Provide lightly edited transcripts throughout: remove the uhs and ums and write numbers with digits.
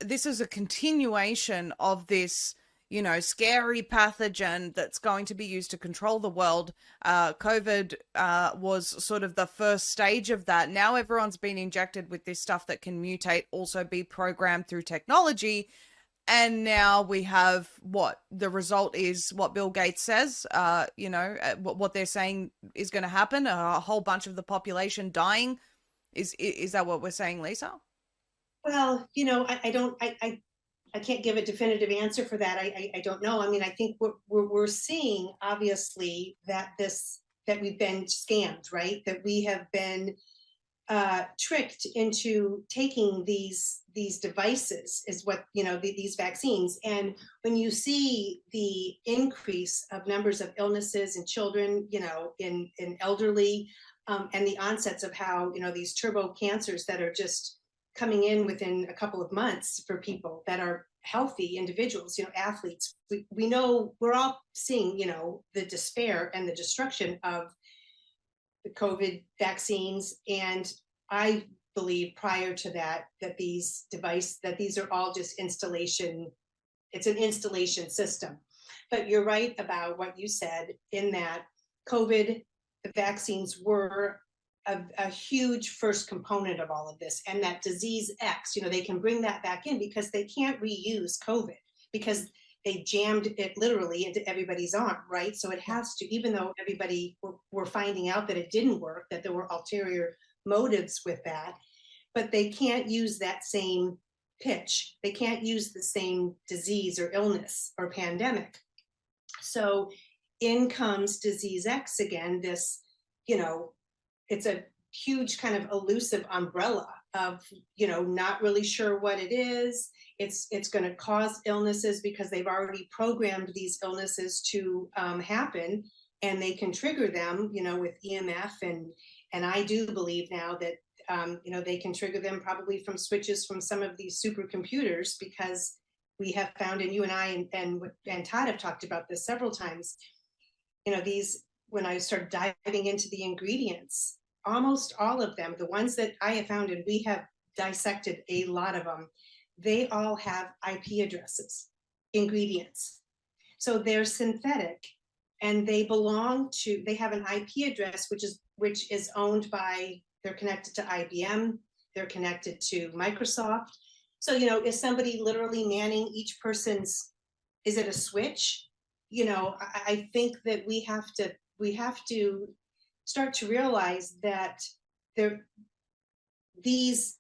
this is a continuation of this, scary pathogen that's going to be used to control the world. COVID was sort of the first stage of that. Now everyone's been injected with this stuff that can mutate, also be programmed through technology. And now we have what the result is, what Bill Gates says, what they're saying is going to happen, a whole bunch of the population dying. Is that what we're saying, Lisa? Well, I can't give a definitive answer for that. I don't know. I mean, I think we're seeing obviously that we've been scammed, right? That we have been tricked into taking these devices, is what, these vaccines. And when you see the increase of numbers of illnesses in children, in elderly, and the onsets of how, these turbo cancers that are just coming in within a couple of months for people that are healthy individuals, athletes, we know, we're all seeing, the despair and the destruction of the COVID vaccines. And I believe prior to that these are all just installation. It's an installation system. But you're right about what you said, in that COVID, the vaccines were a huge first component of all of this. And that disease X, they can bring that back in because they can't reuse COVID, because they jammed it literally into everybody's arm, right? So it has to, even though everybody were finding out that it didn't work, that there were ulterior motives with that, but they can't use that same pitch. They can't use the same disease or illness or pandemic. So in comes disease X again, this, it's a huge kind of elusive umbrella of, not really sure what it is. It's going to cause illnesses because they've already programmed these illnesses to happen, and they can trigger them, with EMF. And I do believe now that, they can trigger them probably from switches from some of these supercomputers, because we have found, and you and I and Todd have talked about this several times, when I started diving into the ingredients, almost all of them, the ones that I have found, and we have dissected a lot of them, they all have IP addresses, ingredients. So they're synthetic, and they have an IP address, which is owned by, they're connected to IBM, they're connected to Microsoft. So, is somebody literally manning each person's, is it a switch? I think that we have to start to realize that these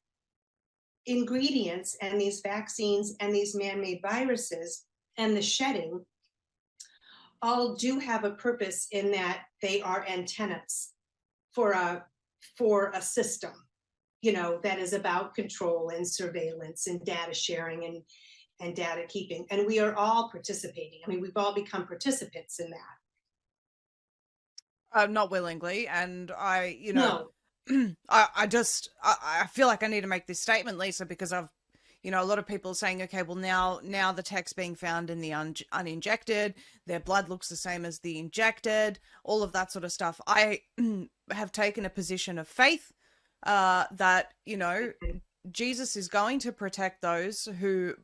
ingredients and these vaccines and these man-made viruses and the shedding all do have a purpose, in that they are antennas for a system, that is about control and surveillance and data sharing and data keeping. And we are all participating. I mean, we've all become participants in that. Not willingly. And No. I feel like I need to make this statement, Lisa, because I've, a lot of people are saying, okay, well, now the tech's being found in the uninjected, their blood looks the same as the injected, all of that sort of stuff. I have taken a position of faith, that, Jesus is going to protect those who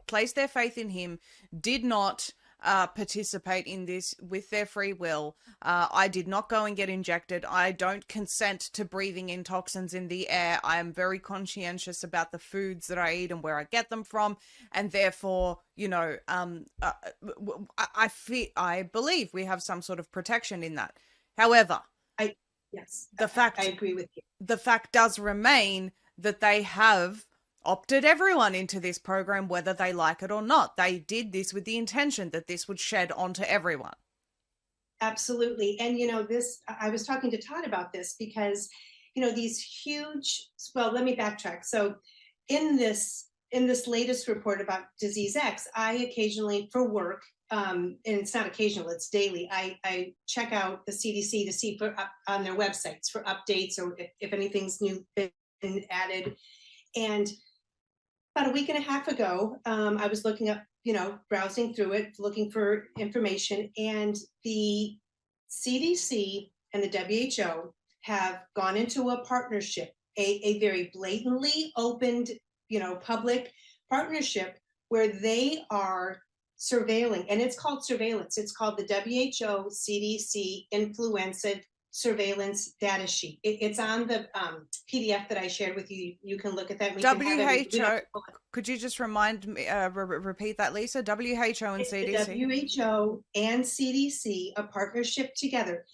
place their faith in him, did not participate in this with their free will. I did not go and get injected. I don't consent to breathing in toxins in the air. I am very conscientious about the foods that I eat and where I get them from, and therefore, I believe we have some sort of protection in that. However, yes, I agree with you. The fact does remain that they have opted everyone into this program, whether they like it or not. They did this with the intention that this would shed onto everyone. Absolutely. And, I was talking to Todd about this because, these huge, well, let me backtrack. So in this latest report about disease X, I occasionally, for work, and it's not occasional, it's daily, I check out the CDC to see on their websites for updates, or if anything's new been added. And about a week and a half ago, I was looking up, browsing through it, looking for information, and the CDC and the WHO have gone into a partnership, a very blatantly opened, public partnership where they are surveilling, and it's called surveillance. It's called the WHO CDC Influenza Surveillance Data Sheet. It's on the PDF that I shared with you. You can look at that. We can have it. WHO. Could you just remind me, repeat that, Lisa? WHO and It's CDC. the WHO and CDC, a partnership together.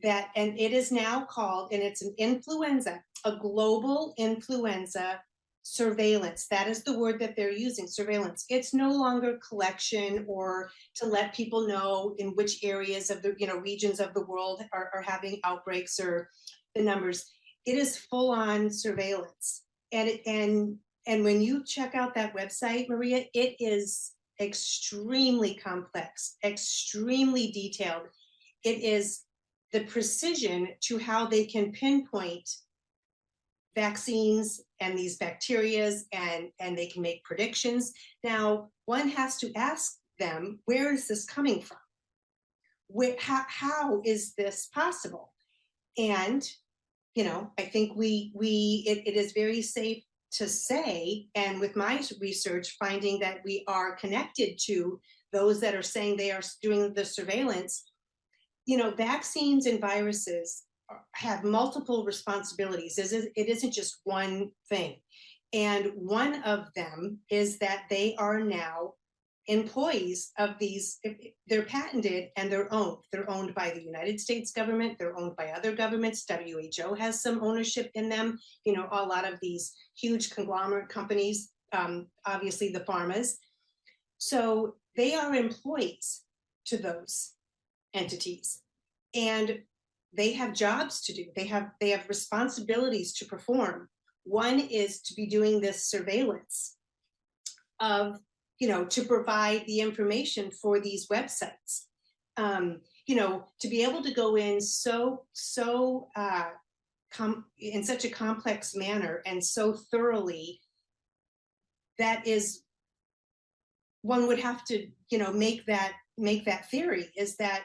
That, and it is now called, and it's an influenza, a global influenza surveillance. That is the word that they're using, surveillance. It's no longer collection or to let people know in which areas of the, regions of the world are having outbreaks or the numbers. It is full on surveillance. And when you check out that website, Maria, it is extremely complex, extremely detailed. It is the precision to how they can pinpoint vaccines and these bacterias, and they can make predictions. Now, one has to ask them, where is this coming from? How is this possible? And, I think it is very safe to say, and with my research finding that we are connected to those that are saying they are doing the surveillance. Vaccines and viruses have multiple responsibilities. It isn't just one thing. And one of them is that they are now employees of these. They're patented and they're owned. They're owned by the United States government. They're owned by other governments. WHO has some ownership in them. A lot of these huge conglomerate companies, obviously the pharmas. So they are employees to those entities, and they have jobs to do. They have responsibilities to perform. One is to be doing this surveillance of, to provide the information for these websites. To be able to go in in such a complex manner and so thoroughly, that is, one would have to, make that theory, is that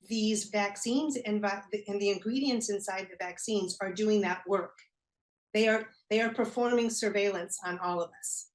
these vaccines and the ingredients inside the vaccines are doing that work. They are performing surveillance on all of us.